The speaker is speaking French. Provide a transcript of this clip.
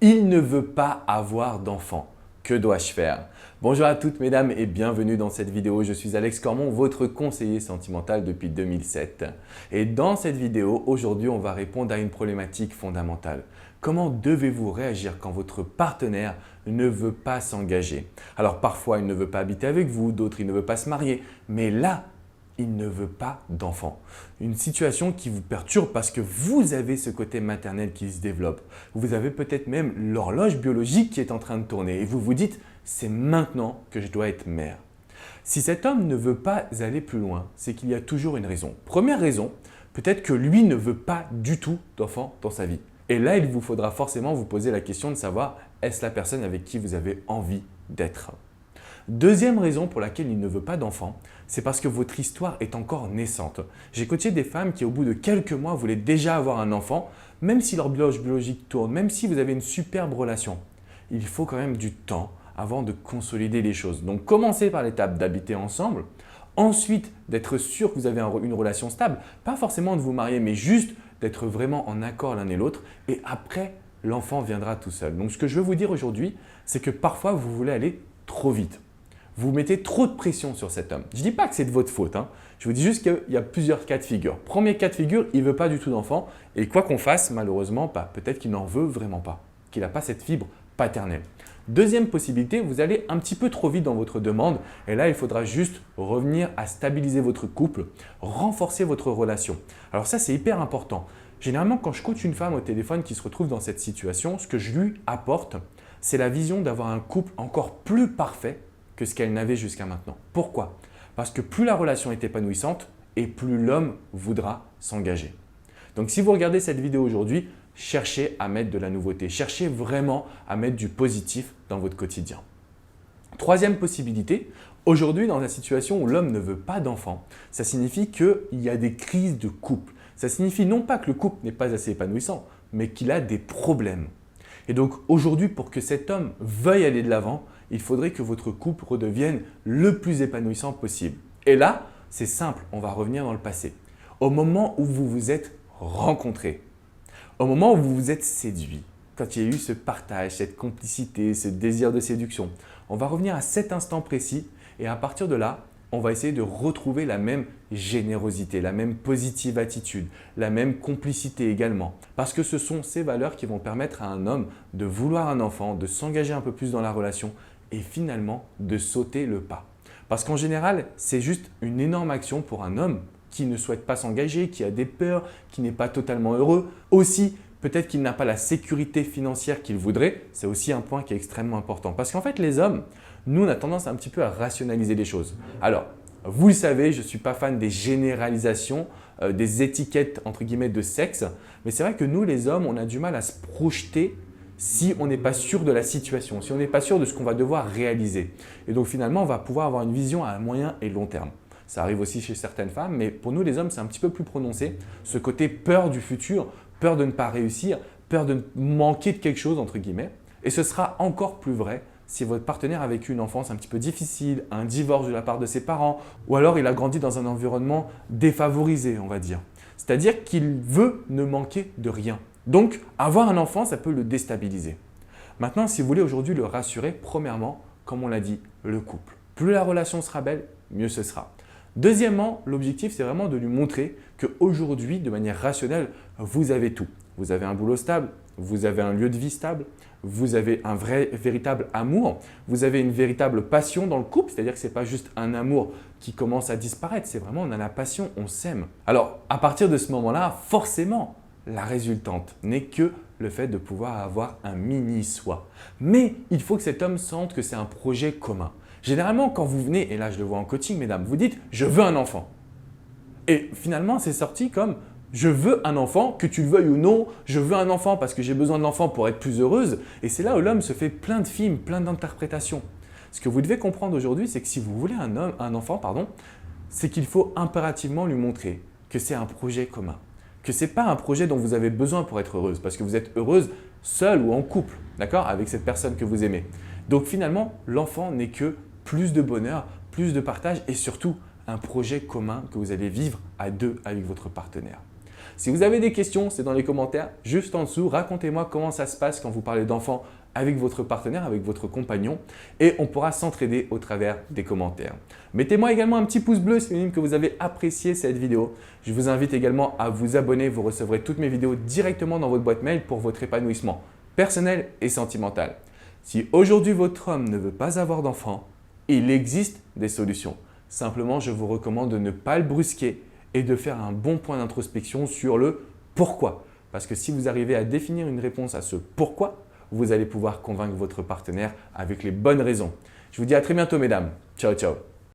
Il ne veut pas avoir d'enfant. Que dois-je faire? Bonjour à toutes mesdames et bienvenue dans cette vidéo. Je suis Alex Cormon, votre conseiller sentimental depuis 2007. Et dans cette vidéo, aujourd'hui, on va répondre à une problématique fondamentale. Comment devez-vous réagir quand votre partenaire ne veut pas s'engager? Alors parfois, il ne veut pas habiter avec vous, d'autres, il ne veut pas se marier. Mais là, il ne veut pas d'enfant. Une situation qui vous perturbe parce que vous avez ce côté maternel qui se développe. Vous avez peut-être même l'horloge biologique qui est en train de tourner et vous vous dites « c'est maintenant que je dois être mère ». Si cet homme ne veut pas aller plus loin, c'est qu'il y a toujours une raison. Première raison, peut-être que lui ne veut pas du tout d'enfant dans sa vie. Et là, il vous faudra forcément vous poser la question de savoir est-ce la personne avec qui vous avez envie d'être? Deuxième raison pour laquelle il ne veut pas d'enfant, c'est parce que votre histoire est encore naissante. J'ai coaché des femmes qui au bout de quelques mois voulaient déjà avoir un enfant, même si leur horloge biologique tourne, même si vous avez une superbe relation. Il faut quand même du temps avant de consolider les choses. Donc commencez par l'étape d'habiter ensemble, ensuite d'être sûr que vous avez une relation stable, pas forcément de vous marier, mais juste d'être vraiment en accord l'un et l'autre, et après l'enfant viendra tout seul. Donc ce que je veux vous dire aujourd'hui, c'est que parfois vous voulez aller trop vite. Vous mettez trop de pression sur cet homme. Je ne dis pas que c'est de votre faute. Je vous dis juste qu'il y a plusieurs cas de figure. Premier cas de figure, il ne veut pas du tout d'enfant. Et quoi qu'on fasse, malheureusement, peut-être qu'il n'en veut vraiment pas. Qu'il n'a pas cette fibre paternelle. Deuxième possibilité, vous allez un petit peu trop vite dans votre demande. Et là, il faudra juste revenir à stabiliser votre couple, renforcer votre relation. Alors ça, c'est hyper important. Généralement, quand je coach une femme au téléphone qui se retrouve dans cette situation, ce que je lui apporte, c'est la vision d'avoir un couple encore plus parfait que ce qu'elle n'avait jusqu'à maintenant. Pourquoi? Parce que plus la relation est épanouissante et plus l'homme voudra s'engager. Donc si vous regardez cette vidéo aujourd'hui, cherchez à mettre de la nouveauté. Cherchez vraiment à mettre du positif dans votre quotidien. Troisième possibilité, aujourd'hui dans la situation où l'homme ne veut pas d'enfant, ça signifie qu'il y a des crises de couple. Ça signifie non pas que le couple n'est pas assez épanouissant, mais qu'il a des problèmes. Et donc aujourd'hui, pour que cet homme veuille aller de l'avant, il faudrait que votre couple redevienne le plus épanouissant possible. Et là, c'est simple, on va revenir dans le passé. Au moment où vous vous êtes rencontrés, au moment où vous vous êtes séduits, quand il y a eu ce partage, cette complicité, ce désir de séduction, on va revenir à cet instant précis et à partir de là, on va essayer de retrouver la même générosité, la même positive attitude, la même complicité également. Parce que ce sont ces valeurs qui vont permettre à un homme de vouloir un enfant, de s'engager un peu plus dans la relation et finalement de sauter le pas. Parce qu'en général, c'est juste une énorme action pour un homme qui ne souhaite pas s'engager, qui a des peurs, qui n'est pas totalement heureux. Aussi, peut-être qu'il n'a pas la sécurité financière qu'il voudrait. C'est aussi un point qui est extrêmement important. Parce qu'en fait, les hommes, nous, on a tendance un petit peu à rationaliser les choses. Alors, vous le savez, je ne suis pas fan des généralisations, des étiquettes entre guillemets de sexe. Mais c'est vrai que nous, les hommes, on a du mal à se projeter si on n'est pas sûr de la situation, si on n'est pas sûr de ce qu'on va devoir réaliser. Et donc finalement, on va pouvoir avoir une vision à moyen et long terme. Ça arrive aussi chez certaines femmes, mais pour nous les hommes, c'est un petit peu plus prononcé. Ce côté peur du futur, peur de ne pas réussir, peur de manquer de quelque chose entre guillemets. Et ce sera encore plus vrai si votre partenaire a vécu une enfance un petit peu difficile, un divorce de la part de ses parents, ou alors il a grandi dans un environnement défavorisé, on va dire. C'est-à-dire qu'il veut ne manquer de rien. Donc, avoir un enfant, ça peut le déstabiliser. Maintenant, si vous voulez aujourd'hui le rassurer, premièrement, comme on l'a dit, le couple. Plus la relation sera belle, mieux ce sera. Deuxièmement, l'objectif, c'est vraiment de lui montrer qu'aujourd'hui, de manière rationnelle, vous avez tout. Vous avez un boulot stable, vous avez un lieu de vie stable, vous avez un véritable amour, vous avez une véritable passion dans le couple, c'est-à-dire que ce n'est pas juste un amour qui commence à disparaître, c'est vraiment on a la passion, on s'aime. Alors, à partir de ce moment-là, forcément, la résultante n'est que le fait de pouvoir avoir un mini-soi. Mais il faut que cet homme sente que c'est un projet commun. Généralement, quand vous venez, et là je le vois en coaching, mesdames, vous dites « je veux un enfant ». Et finalement, c'est sorti comme « je veux un enfant, que tu le veuilles ou non, je veux un enfant parce que j'ai besoin de l'enfant pour être plus heureuse ». Et c'est là où l'homme se fait plein de films, plein d'interprétations. Ce que vous devez comprendre aujourd'hui, c'est que si vous voulez un enfant, c'est qu'il faut impérativement lui montrer que c'est un projet commun. Que ce n'est pas un projet dont vous avez besoin pour être heureuse, parce que vous êtes heureuse seule ou en couple, d'accord, avec cette personne que vous aimez. Donc finalement, l'enfant n'est que plus de bonheur, plus de partage et surtout un projet commun que vous allez vivre à deux avec votre partenaire. Si vous avez des questions, c'est dans les commentaires juste en dessous. Racontez-moi comment ça se passe quand vous parlez d'enfants avec votre partenaire, avec votre compagnon et on pourra s'entraider au travers des commentaires. Mettez-moi également un petit pouce bleu synonyme que vous avez apprécié cette vidéo. Je vous invite également à vous abonner, vous recevrez toutes mes vidéos directement dans votre boîte mail pour votre épanouissement personnel et sentimental. Si aujourd'hui votre homme ne veut pas avoir d'enfant, il existe des solutions. Simplement, je vous recommande de ne pas le brusquer et de faire un bon point d'introspection sur le pourquoi. Parce que si vous arrivez à définir une réponse à ce pourquoi, vous allez pouvoir convaincre votre partenaire avec les bonnes raisons. Je vous dis à très bientôt mesdames. Ciao, ciao.